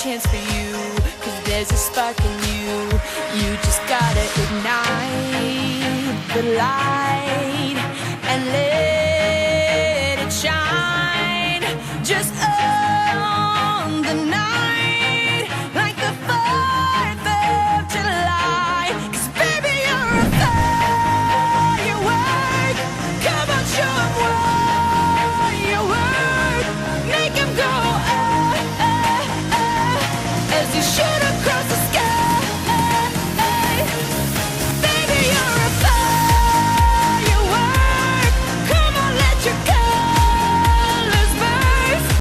chance for you, 'cause there's a spark in you. You just gotta ignite the light and let it shine. Just on the night, like the 4th of July. 'Cause baby, you're a firework. Come on, show 'em what you work. Make 'em go, as you should have.